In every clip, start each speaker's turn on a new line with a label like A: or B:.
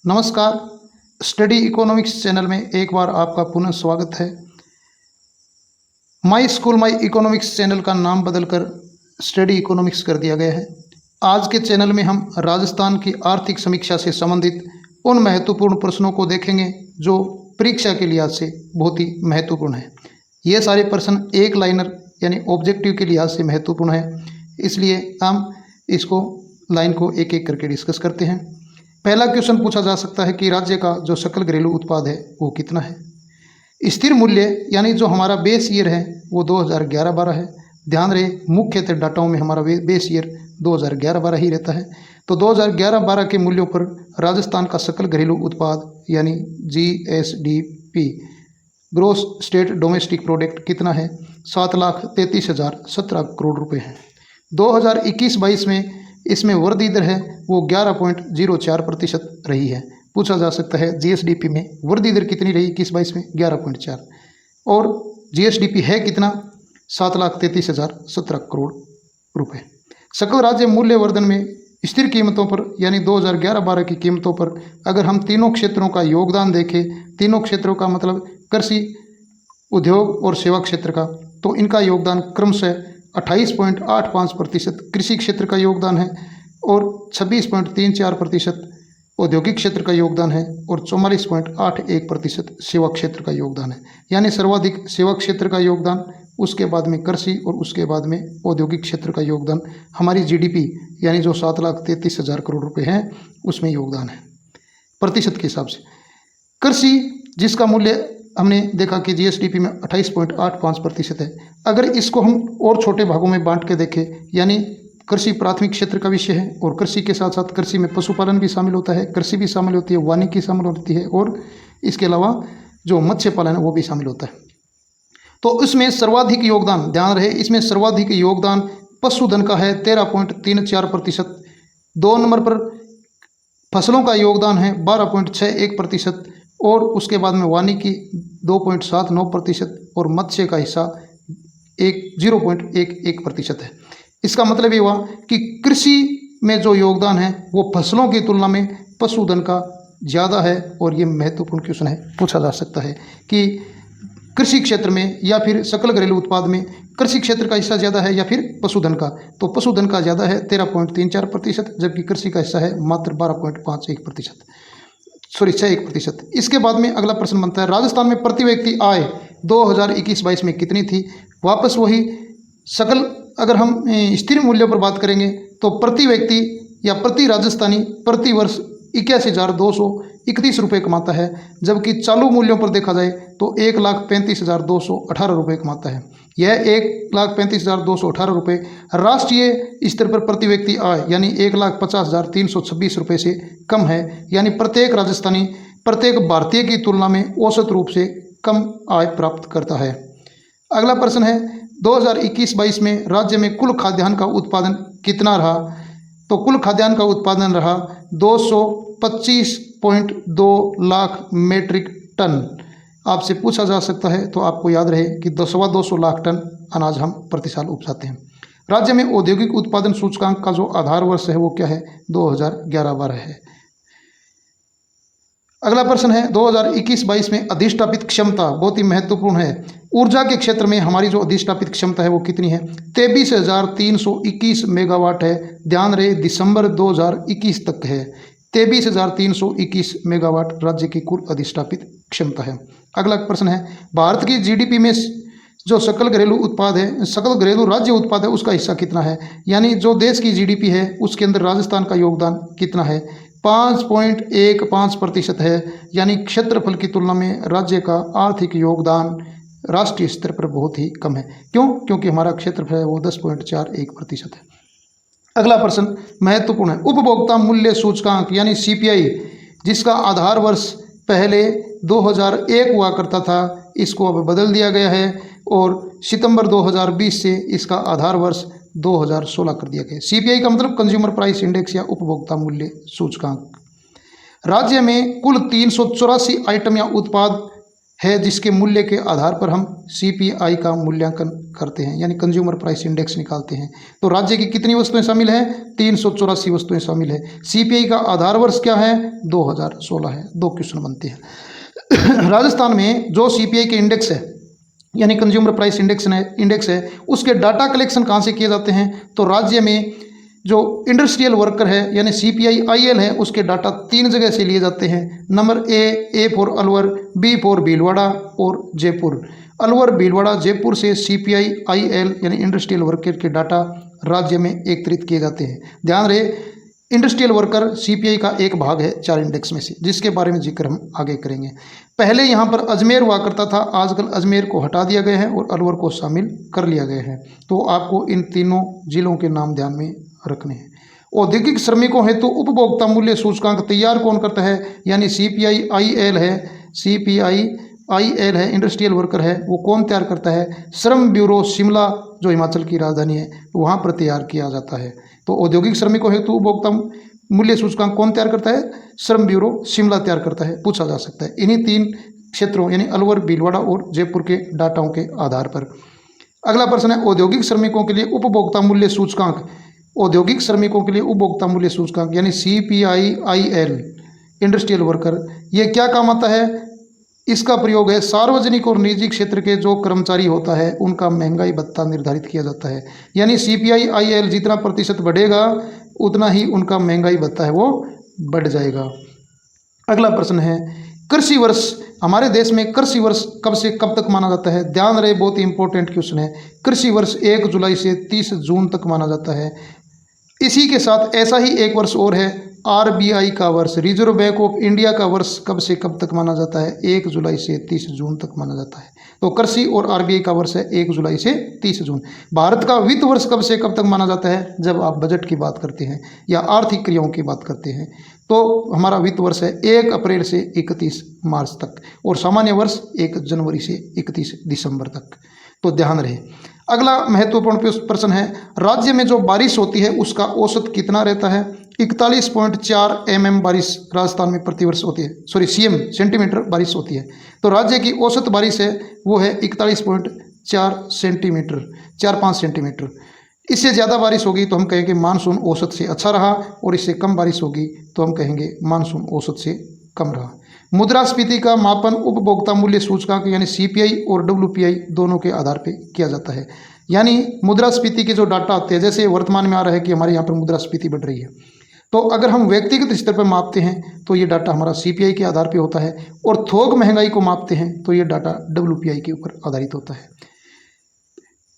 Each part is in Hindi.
A: नमस्कार। स्टडी इकोनॉमिक्स चैनल में एक बार आपका पुनः स्वागत है। My school my economics channel का नाम बदलकर स्टडी इकोनॉमिक्स कर दिया गया है। आज के चैनल में हम राजस्थान की आर्थिक समीक्षा से संबंधित उन महत्वपूर्ण प्रश्नों को देखेंगे जो परीक्षा के लिहाज से बहुत ही महत्वपूर्ण है। ये सारे प्रश्न एक लाइनर यानी ऑब्जेक्टिव के लिहाज से महत्वपूर्ण है, इसलिए हम इसको लाइन को एक एक करके डिस्कस करते हैं। पहला क्वेश्चन पूछा जा सकता है कि राज्य का जो सकल घरेलू उत्पाद है वो कितना है। स्थिर मूल्य यानी जो हमारा बेस ईयर है वो 2011-12 है। ध्यान रहे मुख्यतः डाटाओं में हमारा बेस ईयर 2011-12 ही रहता है। तो 2011-12 के मूल्यों पर राजस्थान का सकल घरेलू उत्पाद यानी GSDP gross state domestic product कितना है? 7,33,017 करोड़ रुपए है। 2021-22 में इसमें वृद्धि दर है वो 11.04% रही है। पूछा जा सकता है GSDP में वृद्धि दर कितनी रही 21-22 में? 11.4। और GSDP है कितना? 7,33,017 करोड़ रुपए। सकल राज्य मूल्य वर्धन में स्थिर कीमतों पर यानी 2011-12 की कीमतों पर अगर हम तीनों क्षेत्रों का योगदान देखें, तीनों क्षेत्रों का मतलब कृषि, उद्योग और सेवा क्षेत्र का, तो इनका योगदान क्रमशः 28.85% कृषि क्षेत्र का योगदान है और 26.34% औद्योगिक क्षेत्र का योगदान है और 44.81% सेवा क्षेत्र का योगदान है। यानी सर्वाधिक सेवा क्षेत्र का योगदान, उसके बाद में कृषि और उसके बाद में औद्योगिक क्षेत्र का योगदान हमारी GDP यानी जो 7,33,000 करोड़ रुपए हैं उसमें योगदान है प्रतिशत के हिसाब से। कृषि जिसका मूल्य हमने देखा कि GSDP में 28.85% है। अगर इसको हम और छोटे भागों में बांट के देखें, यानी कृषि प्राथमिक क्षेत्र का विषय है और कृषि के साथ साथ कृषि में पशुपालन भी शामिल होता है, कृषि भी शामिल होती है, वानिकी शामिल होती है और इसके अलावा जो मत्स्य पालन है वो भी शामिल होता है। तो इसमें सर्वाधिक योगदान, ध्यान रहे इसमें सर्वाधिक योगदान पशुधन का है 13.34%। 2 नंबर पर फसलों का योगदान है 12.61% और उसके बाद में वानिकी 2.79% और मत्स्य का हिस्सा 0.11% है। इसका मतलब ये हुआ कि कृषि में जो योगदान है वो फसलों की तुलना में पशुधन का ज़्यादा है। और ये महत्वपूर्ण क्वेश्चन है, पूछा जा सकता है कि कृषि क्षेत्र में या फिर सकल घरेलू उत्पाद में कृषि क्षेत्र का हिस्सा ज़्यादा है या फिर पशुधन का? तो पशुधन का ज़्यादा है 13.34%, जबकि कृषि का हिस्सा है मात्र 61%। इसके बाद में अगला प्रश्न बनता है राजस्थान में प्रति व्यक्ति आय 2021-22 में कितनी थी? वापस वही सकल, अगर हम स्थिर मूल्यों पर बात करेंगे तो प्रति व्यक्ति या प्रति राजस्थानी प्रति वर्ष 81,231 रुपये कमाता है, जबकि चालू मूल्यों पर देखा जाए तो 1,35,218 रुपये कमाता है। यह 1,35,218 रुपये राष्ट्रीय स्तर पर प्रति व्यक्ति आय यानी 1,50,326 रुपये से कम है। यानी प्रत्येक राजस्थानी प्रत्येक भारतीय की तुलना में औसत रूप से कम आय प्राप्त करता है। अगला प्रश्न है 2021-22 में राज्य में कुल खाद्यान्न का उत्पादन कितना रहा? तो कुल खाद्यान्न का उत्पादन रहा 225.2 लाख मेट्रिक टन। आपसे पूछा जा सकता है तो आपको याद रहे कि 200 लाख टन अनाज हम प्रति साल उपजाते हैं। राज्य में औद्योगिक उत्पादन सूचकांक का जो आधार वर्ष है वो क्या है? 2011-12 है। अगला प्रश्न है 2021-22 में अधिष्ठापित क्षमता, बहुत ही महत्वपूर्ण है। ऊर्जा के क्षेत्र में हमारी जो अधिष्ठापित क्षमता है वो कितनी है? 23,321 मेगावाट है। ध्यान रहे दिसंबर 2021 तक है 23,321 मेगावाट राज्य की कुल अधिष्ठापित क्षमता है। अगला प्रश्न है भारत की GDP में जो सकल घरेलू उत्पाद है, सकल घरेलू राज्य उत्पाद है उसका हिस्सा कितना है? यानी जो देश की GDP है उसके अंदर राजस्थान का योगदान कितना है? 5.15% है। यानी क्षेत्रफल की तुलना में राज्य का आर्थिक योगदान राष्ट्रीय स्तर पर बहुत ही कम है। क्यों? क्योंकि हमारा क्षेत्रफल है वो 10.41% है। अगला प्रश्न महत्वपूर्ण है उपभोक्ता मूल्य सूचकांक यानी CPI, जिसका आधार वर्ष पहले 2001 हुआ करता था, इसको अब बदल दिया गया है और सितंबर 2020 से इसका आधार वर्ष 2016 कर दिया गया। CPI का मतलब कंज्यूमर प्राइस इंडेक्स या उपभोक्ता मूल्य सूचकांक। राज्य में कुल 384 आइटम या उत्पाद है जिसके मूल्य के आधार पर हम CPI का मूल्यांकन करते हैं, यानी कंज्यूमर प्राइस इंडेक्स निकालते हैं। तो राज्य की कितनी वस्तुएं शामिल हैं? 384 वस्तुएं शामिल है। CPI का आधार वर्ष क्या है? 2016 है। 2 क्वेश्चन बनते हैं। राजस्थान में जो CPI के इंडेक्स है, यानी कंज्यूमर प्राइस इंडेक्स है, उसके डाटा कलेक्शन कहाँ से किए जाते हैं? तो राज्य में जो इंडस्ट्रियल वर्कर है यानी CPI-IL है, उसके डाटा 3 जगह से लिए जाते हैं। Number A for Alwar, B for Bhilwara और जयपुर। अलवर, भीलवाड़ा, जयपुर से CPI-IL यानी इंडस्ट्रियल वर्कर के डाटा राज्य में एकत्रित किए जाते हैं। ध्यान रहे, इंडस्ट्रियल वर्कर CPI का एक भाग है 4 इंडेक्स में से, जिसके बारे में जिक्र हम आगे करेंगे। पहले यहाँ पर अजमेर हुआ करता था, आजकल अजमेर को हटा दिया गया है और अलवर को शामिल कर लिया गया है। तो आपको इन तीनों जिलों के नाम ध्यान में रखने हैं। औद्योगिक श्रमिकों हेतु उपभोक्ता मूल्य सूचकांक तैयार कौन करता है? यानी CPI-IL है, CPI-IL है, इंडस्ट्रियल वर्कर है, वो कौन तैयार करता है? श्रम ब्यूरो शिमला, जो हिमाचल की राजधानी है, वहाँ पर तैयार किया जाता है। तो औद्योगिक श्रमिकों हेतु उपभोक्ता मूल्य सूचकांक कौन तैयार करता है? श्रम ब्यूरो शिमला तैयार करता है, पूछा जा सकता है। इन्हीं 3 क्षेत्रों यानी अलवर, भीलवाड़ा और जयपुर के डाटाओं के आधार पर। अगला प्रश्न है औद्योगिक श्रमिकों के लिए उपभोक्ता मूल्य सूचकांक। औद्योगिक श्रमिकों के लिए उपभोक्ता मूल्य सूचकांक यानी CPI-IL इंडस्ट्रियल वर्कर, ये क्या काम आता है? इसका प्रयोग है सार्वजनिक और निजी क्षेत्र के जो कर्मचारी होता है उनका महंगाई भत्ता निर्धारित किया जाता है। यानी CPI-IL जितना प्रतिशत बढ़ेगा उतना ही उनका महंगाई भत्ता है वो बढ़ जाएगा। अगला प्रश्न है कृषि वर्ष। हमारे देश में कृषि वर्ष कब से कब तक माना जाता है? ध्यान रहे, बहुत ही इंपॉर्टेंट क्वेश्चन है। कृषि वर्ष 1 जुलाई से 30 जून तक माना जाता है। इसी के साथ ऐसा ही एक वर्ष और है, RBI का वर्ष, रिजर्व बैंक ऑफ इंडिया का वर्ष कब से कब तक माना जाता है? 1 जुलाई से 30 जून तक माना जाता है। तो कृषि और RBI का वर्ष है 1 जुलाई से 30 जून। भारत का वित्त वर्ष कब से कब तक माना जाता है? जब आप बजट की बात करते हैं या आर्थिक क्रियाओं की बात करते हैं तो हमारा वित्त वर्ष है 1 अप्रैल से 31 मार्च तक और सामान्य वर्ष 1 जनवरी से 31 दिसंबर तक। तो ध्यान रहे। अगला महत्वपूर्ण प्रश्न है राज्य में जो बारिश होती है उसका औसत कितना रहता है? 41.4 mm बारिश राजस्थान में प्रतिवर्ष होती है, CM सेंटीमीटर बारिश होती है। तो राज्य की औसत बारिश है वो है 41.4 सेंटीमीटर, 4-5 सेंटीमीटर। इससे ज़्यादा बारिश होगी तो हम कहेंगे मानसून औसत से अच्छा रहा और इससे कम बारिश होगी तो हम कहेंगे मानसून औसत से कम रहा। मुद्रास्फीति का मापन उपभोक्ता मूल्य सूचकांक यानी CPI और WPI दोनों के आधार पर किया जाता है। यानी मुद्रास्फीति के जो डाटा आते हैं, जैसे वर्तमान में आ रहा है कि हमारे यहाँ पर मुद्रास्फीति बढ़ रही है, तो अगर हम व्यक्तिगत स्तर पर मापते हैं तो ये डाटा हमारा CPI के आधार पर होता है और थोक महंगाई को मापते हैं तो ये डाटा WPI के ऊपर आधारित होता है।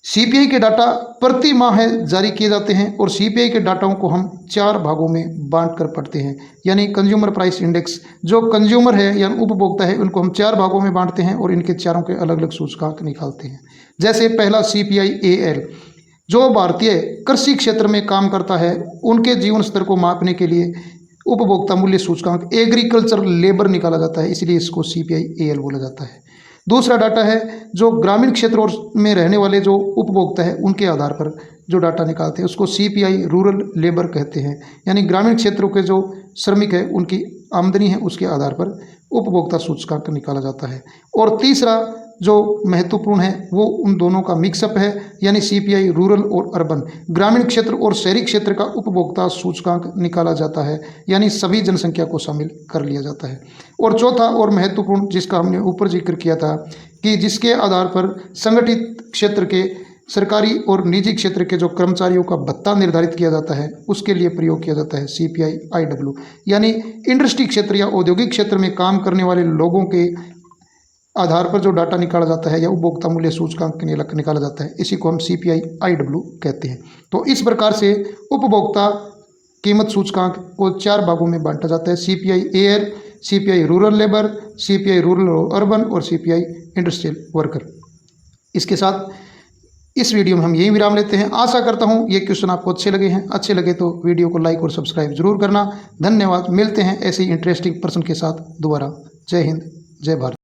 A: CPI के डाटा प्रति माह जारी किए जाते हैं और CPI के डाटाओं को हम 4 भागों में बांट कर पढ़ते हैं। यानी कंज्यूमर प्राइस इंडेक्स, जो कंज्यूमर है या उपभोक्ता है उनको हम 4 भागों में बांटते हैं और इनके चारों के अलग अलग सूचकांक निकालते हैं। जैसे पहला CPI-AL, जो भारतीय कृषि क्षेत्र में काम करता है उनके जीवन स्तर को मापने के लिए उपभोक्ता मूल्य सूचकांक एग्रीकल्चर लेबर निकाला जाता है, इसलिए इसको CPI-AL बोला जाता है। दूसरा डाटा है जो ग्रामीण क्षेत्रों में रहने वाले जो उपभोक्ता है उनके आधार पर जो डाटा निकालते हैं उसको CPI रूरल लेबर कहते हैं। यानी ग्रामीण क्षेत्रों के जो श्रमिक है उनकी आमदनी है उसके आधार पर उपभोक्ता सूचकांक निकाला जाता है। और तीसरा जो महत्वपूर्ण है वो उन दोनों का मिक्सअप है, यानी CPI रूरल और अर्बन, ग्रामीण क्षेत्र और शहरी क्षेत्र का उपभोक्ता सूचकांक निकाला जाता है, यानी सभी जनसंख्या को शामिल कर लिया जाता है। और चौथा और महत्वपूर्ण जिसका हमने ऊपर जिक्र किया था कि जिसके आधार पर संगठित क्षेत्र के, सरकारी और निजी क्षेत्र के जो कर्मचारियों का भत्ता निर्धारित किया जाता है उसके लिए प्रयोग किया जाता है CPI-IW, यानी इंडस्ट्री क्षेत्र या औद्योगिक क्षेत्र में काम करने वाले लोगों के आधार पर जो डाटा निकाला जाता है या उपभोक्ता मूल्य सूचकांक निकाला जाता है, इसी को हम CPI-IW कहते हैं। तो इस प्रकार से उपभोक्ता कीमत सूचकांक को 4 भागों में बांटा जाता है, CPI-AL, CPI rural labour, CPI rural urban और CPI इंडस्ट्रियल वर्कर। इसके साथ इस वीडियो में हम यही विराम लेते हैं। आशा करता हूँ ये क्वेश्चन आपको अच्छे लगे हैं। अच्छे लगे तो वीडियो को लाइक और सब्सक्राइब जरूर करना। धन्यवाद। मिलते हैं ऐसे ही इंटरेस्टिंग प्रश्न के साथ दोबारा। जय हिंद, जय भारत।